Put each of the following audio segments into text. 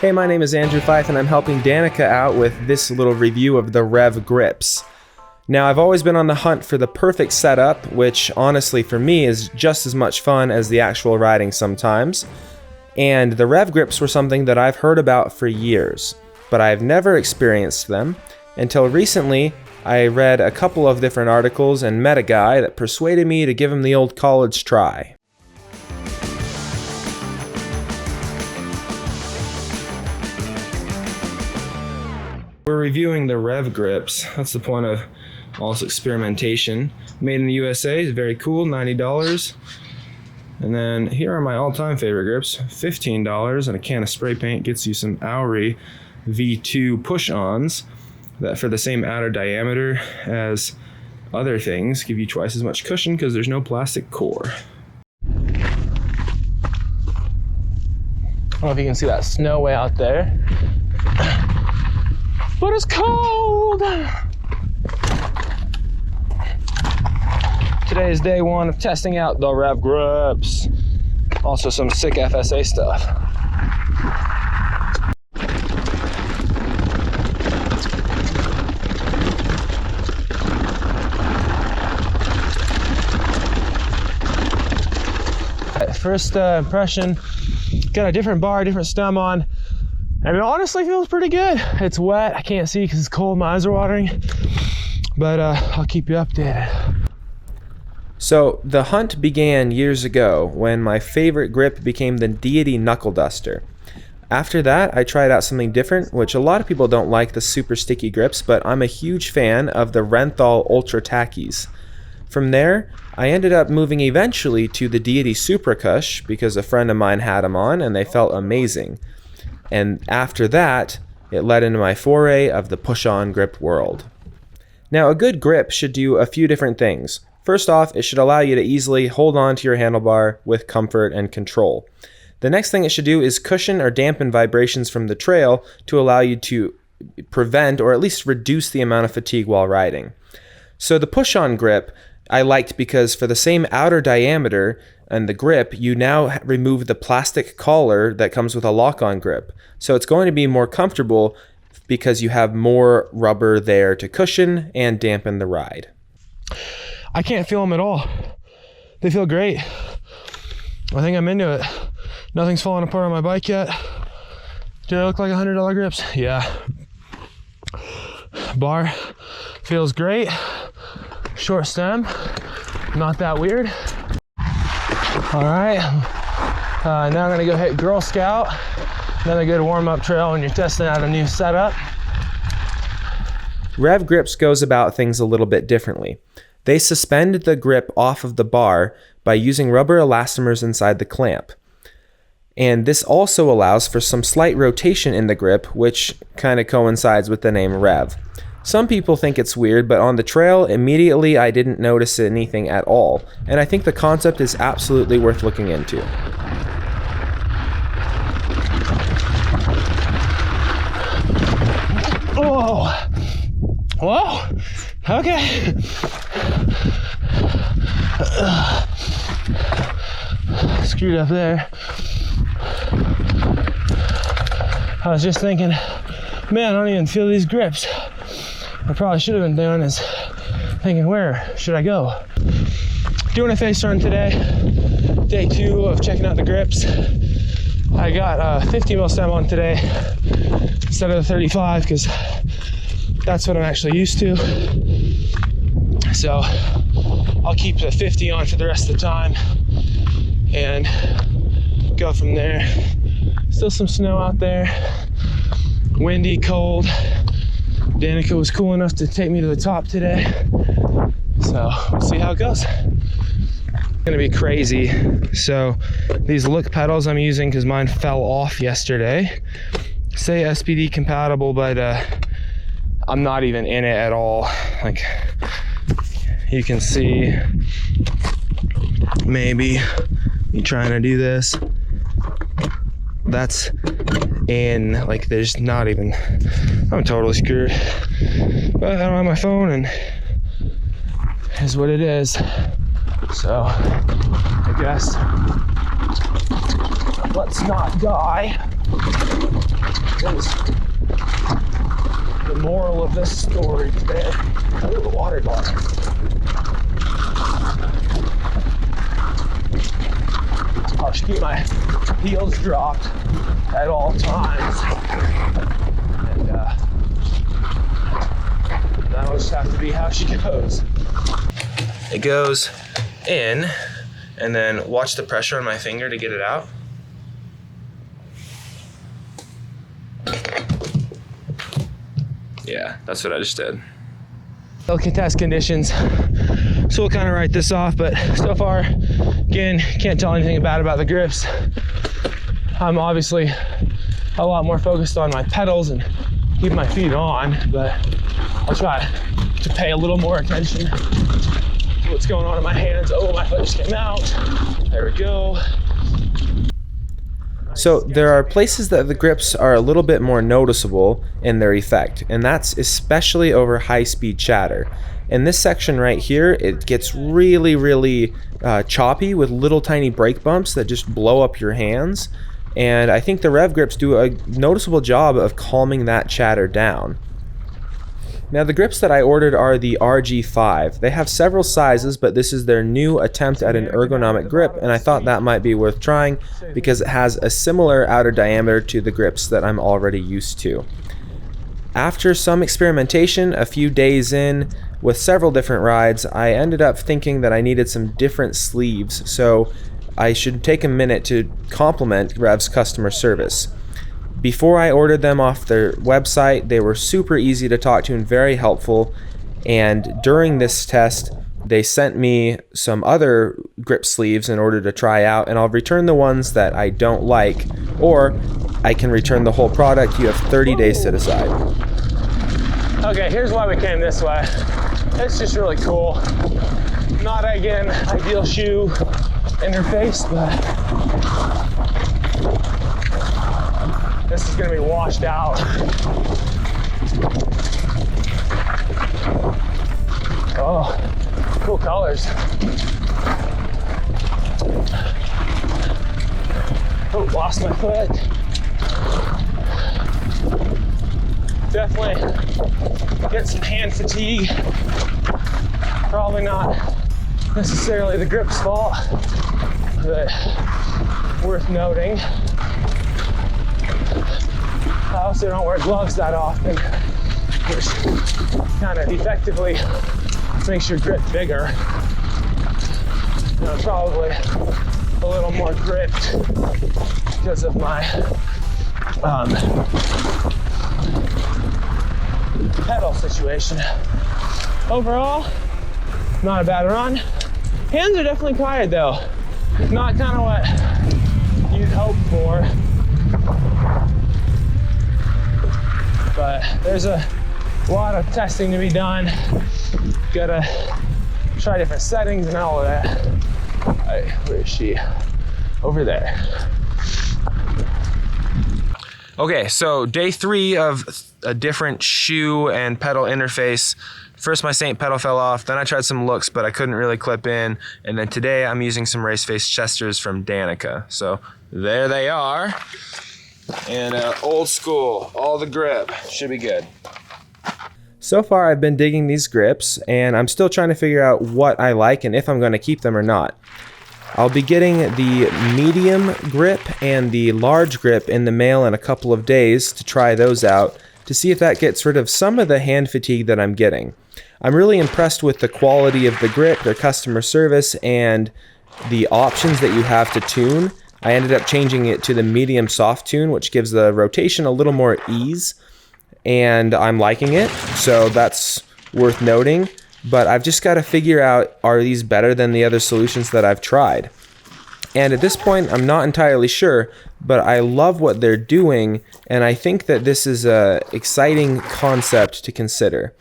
Hey, my name is Andrew Fife and I'm helping Danica out with this little review of the Rev Grips. Now, I've always been on the hunt for the perfect setup, which honestly for me is just as much fun as the actual riding sometimes. And the Rev Grips were something that I've heard about for years, but I've never experienced them until recently. I read a couple of different articles and met a guy that persuaded me to give him the old college try. We're reviewing the Rev Grips. That's the point of all this experimentation. Made in the USA, it's very cool, $90. And then here are my all-time favorite grips, $15, and a can of spray paint gets you some Auri V2 push-ons that for the same outer diameter as other things give you twice as much cushion because there's no plastic core. I don't know if you can see that snow way out there, but it's cold. Today is day one of testing out the Rev Grips. Also some sick FSA stuff. First impression, got a different bar, different stem on, and it honestly feels pretty good. It's wet, I can't see because it's cold, my eyes are watering, but I'll keep you updated. So the hunt began years ago when my favorite grip became the Deity Knuckle Duster. After that, I tried out something different, which a lot of people don't like, the super sticky grips, but I'm a huge fan of the Renthal Ultra Tackies. From there, I ended up moving eventually to the Deity Supra Cush because a friend of mine had them on and they felt amazing. And after that, it led into my foray of the push-on grip world. Now, a good grip should do a few different things. First off, it should allow you to easily hold on to your handlebar with comfort and control. The next thing it should do is cushion or dampen vibrations from the trail to allow you to prevent or at least reduce the amount of fatigue while riding. So the push-on grip I liked because for the same outer diameter and the grip, you now remove the plastic collar that comes with a lock-on grip. So it's going to be more comfortable because you have more rubber there to cushion and dampen the ride. I can't feel them at all. They feel great. I think I'm into it. Nothing's falling apart on my bike yet. Do they look like $100 grips? Yeah. Bar feels great. Short stem, not that weird. All right, now I'm gonna go hit Girl Scout. Another good warm-up trail when you're testing out a new setup. Rev Grips goes about things a little bit differently. They suspend the grip off of the bar by using rubber elastomers inside the clamp. And this also allows for some slight rotation in the grip, which kind of coincides with the name Rev. Some people think it's weird, but on the trail, immediately I didn't notice anything at all, and I think the concept is absolutely worth looking into. Oh, whoa, okay. Screwed up there. I was just thinking, man, I don't even feel these grips. I probably should have been doing is thinking, where should I go? Doing a face run today, day 2 of checking out the grips. I got a 50 mil stem on today instead of the 35 because that's what I'm actually used to. So I'll keep the 50 on for the rest of the time and go from there. Still some snow out there, windy, cold. Danica was cool enough to take me to the top today, so we'll see how it goes. It's gonna be crazy. So these look pedals I'm using because mine fell off yesterday say SPD compatible, but I'm not even in it at all. Like you can see, maybe me trying to do this, that's in, like there's not even, I'm totally screwed. But I don't have my phone and is what it is. So I guess let's not die. What is the moral of this story today? Oh, the water bottle. I should keep my heels dropped at all times. And that'll just have to be how she goes. It goes in, and then watch the pressure on my finger to get it out. Yeah, that's what I just did. They'll contest conditions, so we'll kind of write this off, but so far, again, can't tell anything bad about the grips. I'm obviously a lot more focused on my pedals and keep my feet on, but I'll try to pay a little more attention to what's going on in my hands. Oh, my foot just came out. There we go. So there are places that the grips are a little bit more noticeable in their effect, and that's especially over high-speed chatter. In this section right here, it gets really choppy with little tiny brake bumps that just blow up your hands, and I think the Rev Grips do a noticeable job of calming that chatter down. Now the grips that I ordered are the RG5. They have several sizes, but this is their new attempt at an ergonomic grip, and I thought that might be worth trying because it has a similar outer diameter to the grips that I'm already used to. After some experimentation, a few days in, with several different rides, I ended up thinking that I needed some different sleeves, so I should take a minute to compliment Rev's customer service. Before I ordered them off their website, they were super easy to talk to and very helpful, and during this test, they sent me some other grip sleeves in order to try out, and I'll return the ones that I don't like, or I can return the whole product. You have 30 days to decide. Okay, here's why we came this way. It's just really cool. Not, again, ideal shoe interface, but this is gonna be washed out. Oh, cool colors. Oh, lost my foot. Definitely get some hand fatigue. Probably not necessarily the grip's fault, but worth noting. I also don't wear gloves that often, which kind of effectively makes your grip bigger. I'm probably a little more gripped because of my pedal situation. Overall, not a bad run. Hands are definitely quiet though. Not kind of what you'd hope for. But there's a lot of testing to be done. Gotta try different settings and all of that. All right, where is she? Over there. Okay, so day 3 of a different shoe and pedal interface. First my Saint pedal fell off, then I tried some looks, but I couldn't really clip in. And then today I'm using some race face Chesters from Danica. So there they are. And old school, all the grip, should be good. So far I've been digging these grips, and I'm still trying to figure out what I like and if I'm going to keep them or not. I'll be getting the medium grip and the large grip in the mail in a couple of days to try those out to see if that gets rid of some of the hand fatigue that I'm getting. I'm really impressed with the quality of the grip, their customer service, and the options that you have to tune. I ended up changing it to the medium soft tune, which gives the rotation a little more ease, and I'm liking it, so that's worth noting. But I've just got to figure out, are these better than the other solutions that I've tried? And at this point, I'm not entirely sure, but I love what they're doing, and I think that this is an exciting concept to consider.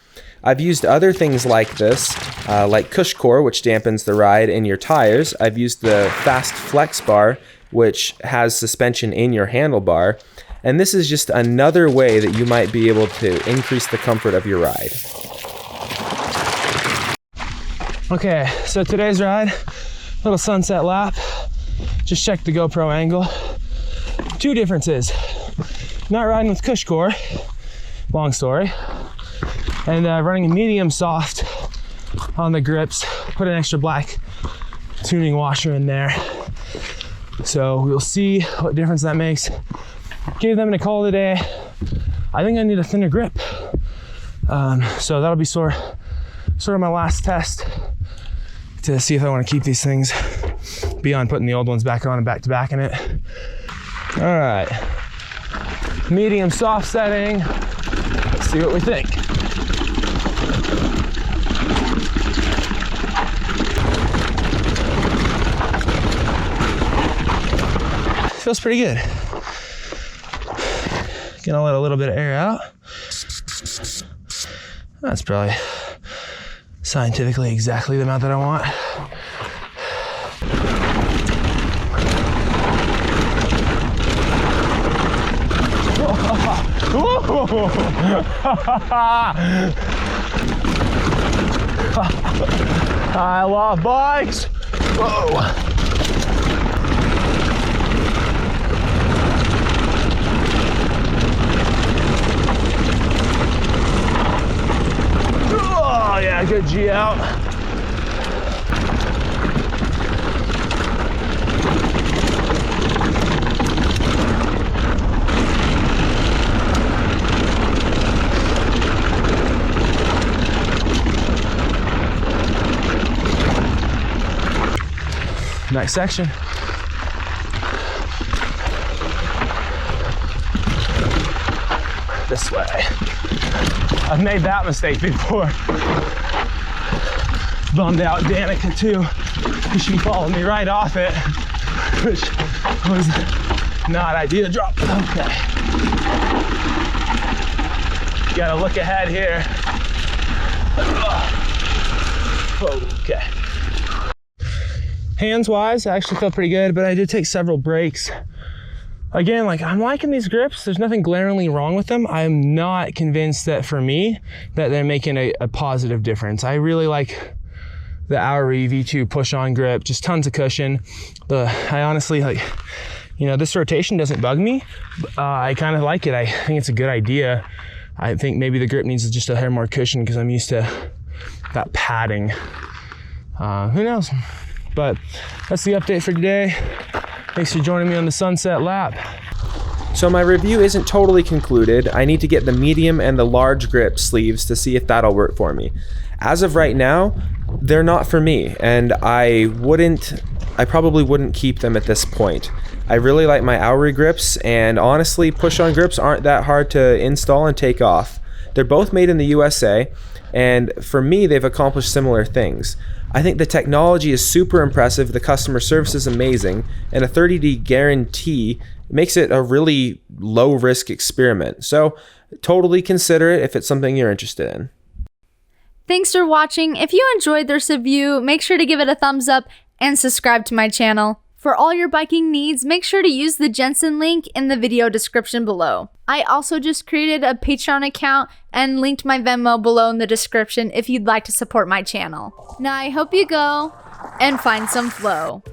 I've used other things like this, like CushCore, which dampens the ride in your tires. I've used the Fast Flex Bar, which has suspension in your handlebar. And this is just another way that you might be able to increase the comfort of your ride. Okay, so today's ride, little sunset lap. Just check the GoPro angle. 2 differences. not riding with Cush core, long story, and running a medium soft on the grips, put an extra black tuning washer in there. So we'll see what difference that makes. Gave them a call today. I think I need a thinner grip. So that'll be sort of my last test to see if I want to keep these things beyond putting the old ones back on and back to back in it. All right, medium soft setting. Let's see what we think. Feels pretty good. Gonna let a little bit of air out. That's probably scientifically exactly the amount that I want. I love bikes. Whoa. Oh yeah, good G out. Next section. This way. I've made that mistake before. Bummed out Danica too, because she followed me right off it, which was not ideal. Drop. Okay. Gotta look ahead here. Okay. Hands wise, I actually felt pretty good, but I did take several breaks. Again, like, I'm liking these grips. There's nothing glaringly wrong with them. I'm not convinced that for me, that they're making a positive difference. I really like the Auri V2 push-on grip, just tons of cushion. I honestly, like, you know, this rotation doesn't bug me. I kind of like it. I think it's a good idea. I think maybe the grip needs just a hair more cushion because I'm used to that padding. Who knows? But that's the update for today. Thanks for joining me on the Sunset Lap. So my review isn't totally concluded. I need to get the medium and the large grip sleeves to see if that'll work for me. As of right now, they're not for me, and I probably wouldn't keep them at this point. I really like my Auri grips, and honestly, push-on grips aren't that hard to install and take off. They're both made in the USA, and for me, they've accomplished similar things. I think the technology is super impressive, the customer service is amazing, and a 30D guarantee makes it a really low-risk experiment. So totally consider it if it's something you're interested in. Thanks for watching. If you enjoyed this review, make sure to give it a thumbs up and subscribe to my channel. For all your biking needs, make sure to use the Jensen link in the video description below. I also just created a Patreon account and linked my Venmo below in the description if you'd like to support my channel. Now I hope you go and find some flow.